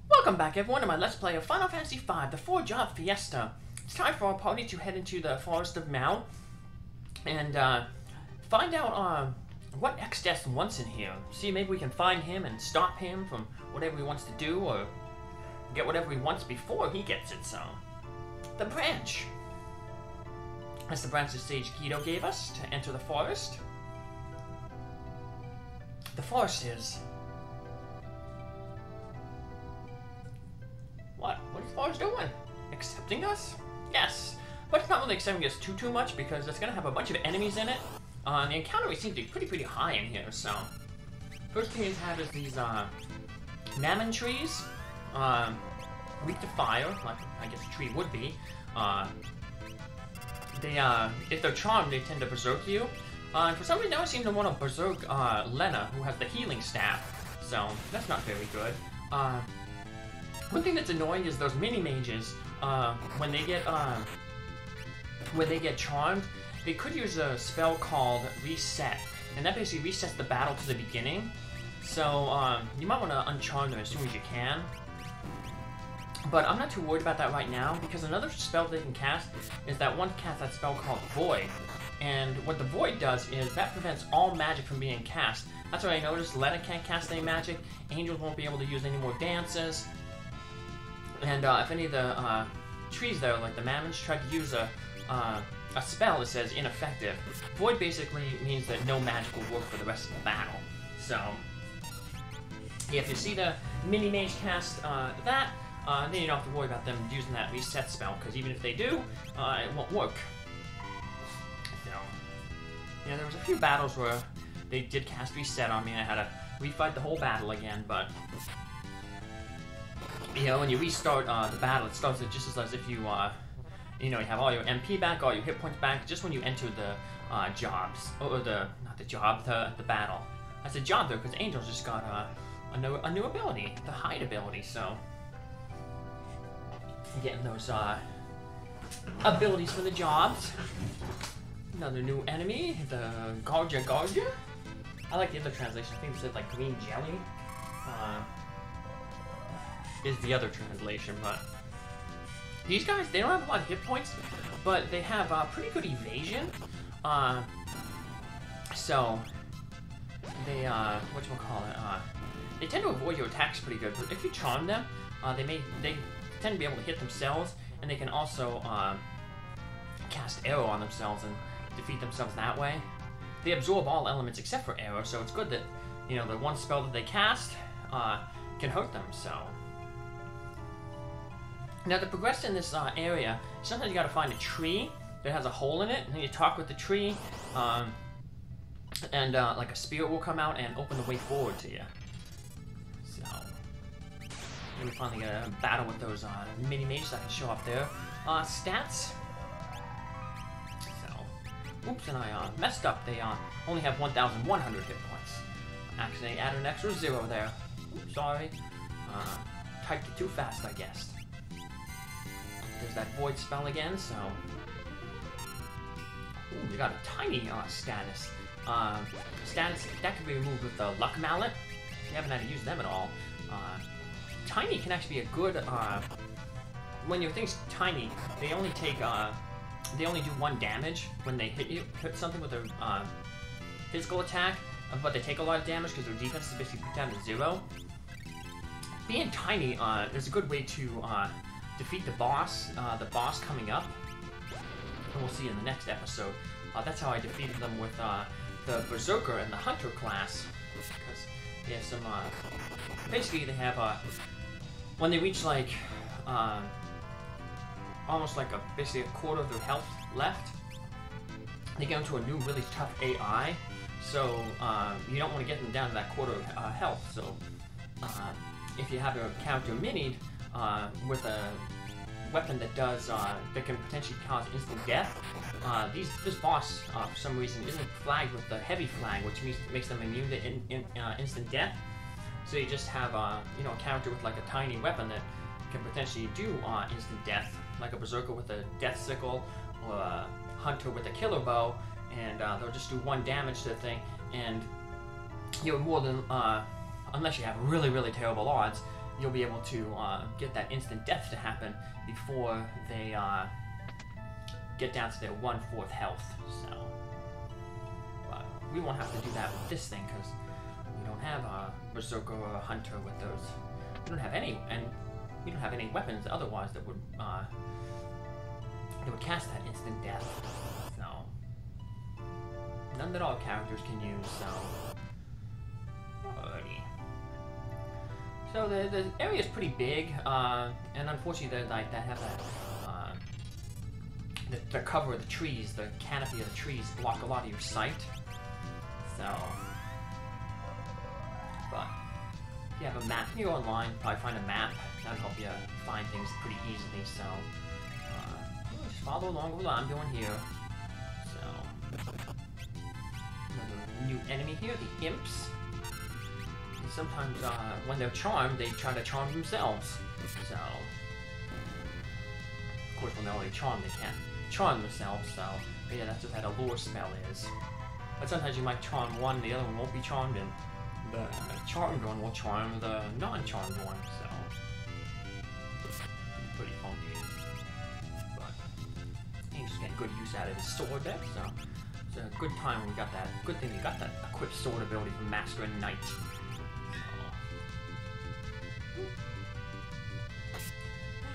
Welcome back everyone to my Let's Play of Final Fantasy V, the 4-job Fiesta. It's time for our party to head into the Forest of Mua and find out what Exdeath wants in here. See, maybe we can find him and stop him from whatever he wants to do, or get whatever he wants before he gets it, so. The branch. That's the branch that Sage Guido gave us to enter the forest. The forest is... What is Faris doing? Accepting us? Yes. But it's not really accepting us too much because it's going to have a bunch of enemies in it. The encounter rate seems to be pretty high in here, so... First thing you have is these, Namen trees. Weak to fire, like I guess a tree would be. If they're charmed, they tend to berserk you. And for some reason, I always seem to want to berserk, Lenna, who has the healing staff. So, that's not very good. One thing that's annoying is those mini mages, when they get charmed, they could use a spell called Reset, and that basically resets the battle to the beginning. So, you might want to uncharm them as soon as you can. But I'm not too worried about that right now, because another spell they can cast is that one cast that spell called Void. And what the Void does is that prevents all magic from being cast. That's what I noticed. Lenna can't cast any magic, Angels won't be able to use any more dances. And if any of the trees there, like the Mammoths, try to use a spell that says ineffective, Void basically means that no magic will work for the rest of the battle. So, yeah, if you see the mini mage cast that, then you don't have to worry about them using that reset spell, because even if they do, it won't work. So, yeah, there was a few battles where they did cast reset on me, and I had to refight the whole battle again, but... You know, when you restart the battle, it starts just as if you, you know, you have all your MP back, all your hit points back, just when you enter the jobs, or not the job, the battle. I said job though, because Angel's just got a new ability, the hide ability, so. Getting those abilities for the jobs. Another new enemy, the Garja. I like the other translation, I think it said like green jelly. Is the other translation, but these guys, they don't have a lot of hit points, but they have pretty good evasion. So they they tend to avoid your attacks pretty good. But if you charm them, they tend to be able to hit themselves, and they can also cast arrow on themselves and defeat themselves that way. They absorb all elements except for arrow, so it's good that, you know, the one spell that they cast can hurt them. So. Now, to progress in this area, sometimes you gotta find a tree that has a hole in it, and then you talk with the tree, and like a spirit will come out and open the way forward to you. So, then we finally get a battle with those mini mages I can show off there. Stats. So, oops, and I messed up. They only have 1,100 hit points. Actually, I added an extra 0 there. Oops, sorry. Typed it too fast, I guess. There's that void spell again, so... Ooh, we got a tiny status. Status, that can be removed with the luck mallet. We haven't had to use them at all. Tiny can actually be a good... when your thing's tiny, they only take... they only do 1 damage when they hit something with their physical attack, but they take a lot of damage because their defense is basically put down to 0. Being tiny is a good way to... defeat the boss coming up, and we'll see in the next episode. That's how I defeated them with the Berserker and the Hunter class, because they have some, basically they have, when they reach like, almost like basically a quarter of their health left, they get into a new really tough AI, so you don't want to get them down to that quarter of health, so if you have a character minied, with a weapon that does that can potentially cause instant death. This boss for some reason isn't flagged with the heavy flag, which makes them immune to instant death. So you just have you know, a character with like a tiny weapon that can potentially do instant death, like a berserker with a death sickle or a hunter with a killer bow, and they'll just do 1 damage to the thing, and you're more than unless you have really terrible odds, you'll be able to get that instant death to happen before they get down to their 1/4 health. So, but we won't have to do that with this thing because we don't have a berserker or a hunter with those. We don't have any, and we don't have any weapons otherwise that would cast that instant death. So, none that all characters can use. So, alrighty. So the area is pretty big, and unfortunately, they have that. The cover of the trees, the canopy of the trees, block a lot of your sight. So, but if you have a map, you go online, probably find a map. That'll help you find things pretty easily. So, just follow along with what I'm doing here. So, another new enemy here, the imps. And sometimes, when they're charmed, they try to charm themselves. So, of course, when they're already charmed, they can't charm themselves, so but yeah, that's what that allure spell is. But sometimes you might charm one, the other one won't be charmed, and the charmed one will charm the non-charmed one, so pretty funky. But you just get good use out of his sword there, so it's a good time when we got that. Good thing we got that equipped sword ability from Master and Knight.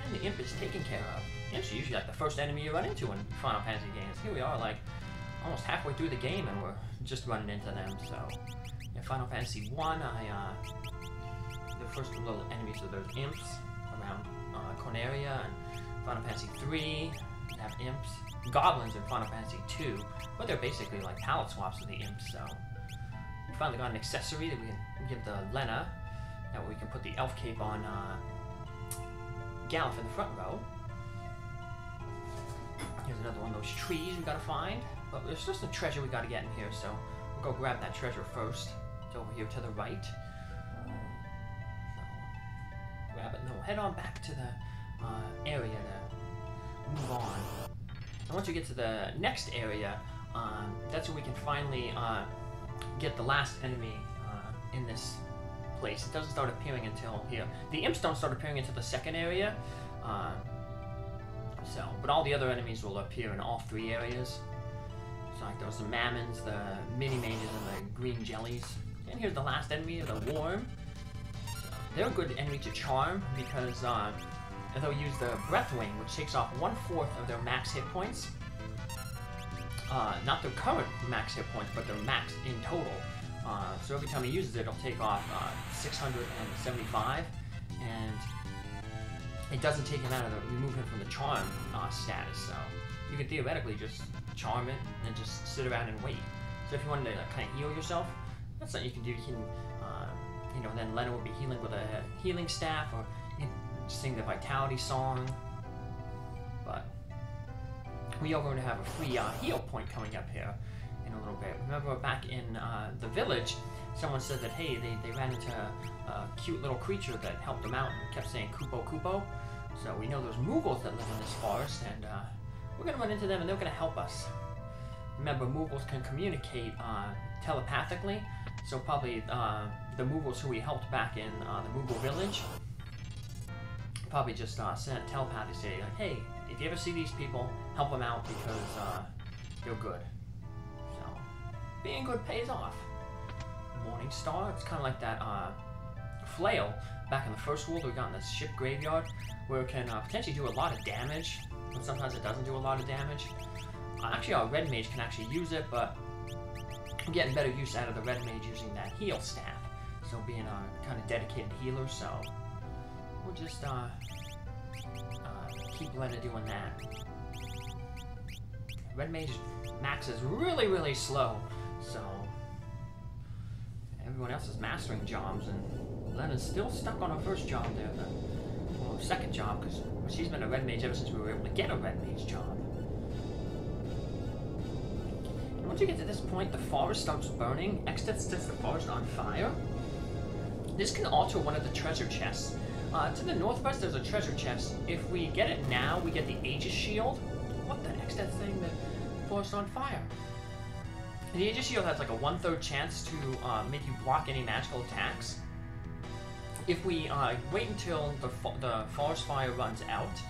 And the imp is taken care of. It's usually like the first enemy you run into in Final Fantasy games. Here we are, like almost halfway through the game, and we're just running into them. So, in Final Fantasy 1, the first little enemies are those imps around Corneria, and Final Fantasy 3, you have imps. Goblins in Final Fantasy 2, but they're basically like palette swaps of the imps. So, we finally got an accessory that we can give the Lenna. That way we can put the elf cape on Galuf in the front row. Here's another one of those trees we gotta find. But there's just a treasure we gotta get in here, so we'll go grab that treasure first. It's over here to the right. So, grab it, and then we'll head on back to the area to move on. And once we get to the next area, that's where we can finally get the last enemy in this place. It doesn't start appearing until here. The imps don't start appearing until the second area. So, but all the other enemies will appear in all three areas. So like those mammons, the mini mages, and the green jellies. And here's the last enemy, the worm. So they're a good enemy to charm because they'll use the breath wing, which takes off 1/4 of their max hit points. Not their current max hit points, but their max in total. So every time he uses it, it'll take off 675, and it doesn't take him out of remove him from the charm status. So you can theoretically just charm it and just sit around and wait. So if you wanted to kind of heal yourself, that's something you can do. You can, then Lenna will be healing with a healing staff, or you can sing the Vitality song. But we are going to have a free heal point coming up here in a little bit. Remember back in the village, someone said that, hey, they ran into a cute little creature that helped them out and kept saying Kupo Kupo. So we know there's Moogles that live in this forest, and we're going to run into them, and they're going to help us. Remember, Moogles can communicate telepathically, so probably the Moogles who we helped back in the Moogle village probably just sent telepathy say, like, hey, if you ever see these people, help them out because they're good. So, being good pays off. Morning Star, it's kind of like that flail back in the first world we got in the ship graveyard, where it can potentially do a lot of damage, but sometimes it doesn't do a lot of damage. Actually, our red mage can actually use it, but I'm getting better use out of the red mage using that heal staff. So being a kind of dedicated healer, so we'll just keep Lenna doing that. Red mage max is really, really slow, so everyone else is mastering jobs, and Lenna's still stuck on her first job there, her second job, because she's been a red mage ever since we were able to get a red mage job. And once you get to this point, the forest starts burning. Exdeath sets the forest on fire. This can alter one of the treasure chests. To the northwest, there's a treasure chest. If we get it now, we get the Aegis Shield. What the heck's that thing that forest on fire? The Aegis Shield has like a 1/3 chance to make you block any magical attacks. if we wait until the forest fire runs out,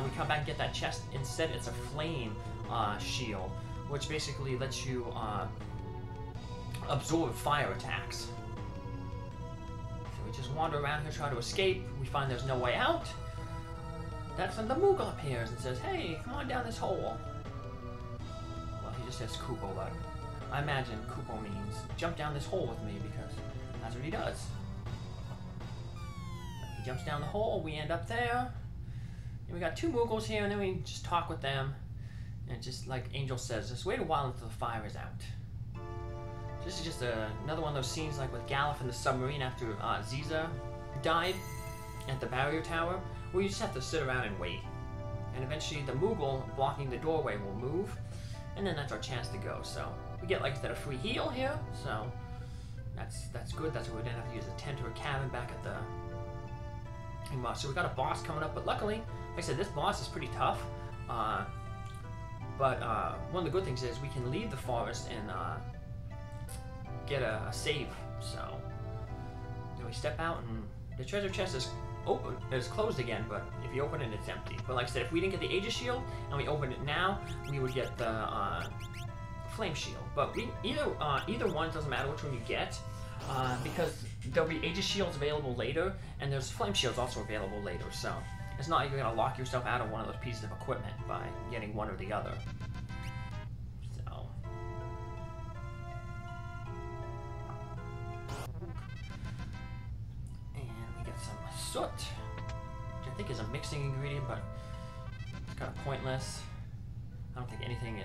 we come back and get that chest. Instead, it's a flame shield, which basically lets you absorb fire attacks. So we just wander around here, try to escape. We find there's no way out. That's when the Moogle appears and says, "Hey, come on down this hole." Well, he just says Kupo, but I imagine Kupo means jump down this hole with me, because that's what he does. He jumps down the hole, we end up there. And we got 2 Moogles here, and then we just talk with them. And just like Angel says, just wait a while until the fire is out. This is just another one of those scenes like with Galuf in the submarine after Ziza died at the barrier tower, where you just have to sit around and wait. And eventually the Moogle blocking the doorway will move, and then that's our chance to go. So we get, like I said, a free heal here, so that's good. That's why we didn't have to use a tent or a cabin back at the... So we got a boss coming up, but luckily, like I said, this boss is pretty tough. But one of the good things is we can leave the forest and get a save. So then we step out, and the treasure chest is open. It's closed again, but if you open it, it's empty. But like I said, if we didn't get the Aegis shield and we open it now, we would get the flame shield. But either one, doesn't matter which one you get, because there'll be Aegis shields available later, and there's flame shields also available later. So it's not like you're gonna lock yourself out of one of those pieces of equipment by getting one or the other. So and we get some soot, which I think is a mixing ingredient, but it's kind of pointless. I don't think anything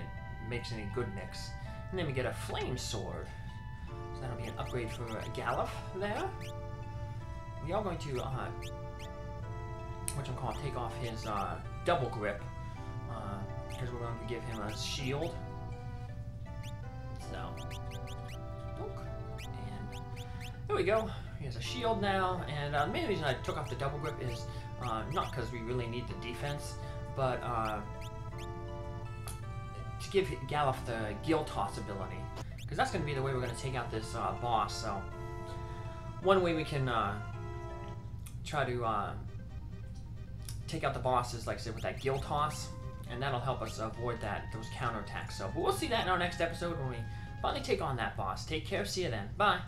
makes any good mix. And then we get a flame sword. So that'll be an upgrade for Galuf there. We are going to, take off his double grip, because we're going to give him a shield. So, and there we go. He has a shield now, and the main reason I took off the double grip is not because we really need the defense, but to give Galuf the gill toss ability. Because that's going to be the way we're going to take out this boss. So one way we can try to take out the boss is, like I said, with that gill toss, and that'll help us avoid those counterattacks. So, but we'll see that in our next episode when we finally take on that boss. Take care. See you then. Bye.